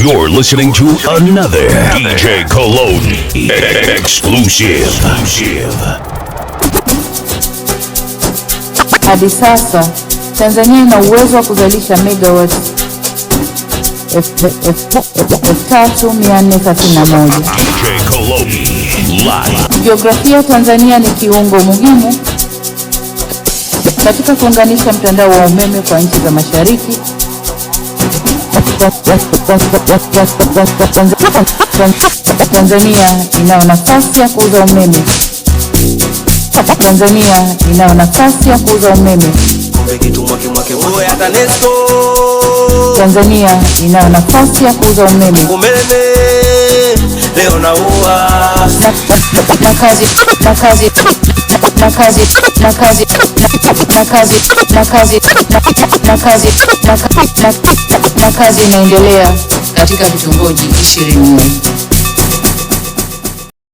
You're listening to another DJ Cologne exclusive. Hadi sasa Tanzania ina uwezo wa kuzalisha megawatts 3431. DJ Cologne live. Jiografia, Tanzania ni kiungo muhimu katika kuunganisha mtandao wa umeme kwa nchi za mashariki. Tanzania inayo nafasi ya kuuza umeme. Tanzania inayo nafasi ya kuuza umeme. Tanzania inayo nafasi ya kuuza umeme. Leo na uwa na kazi inaendelea katika vitongoji 20.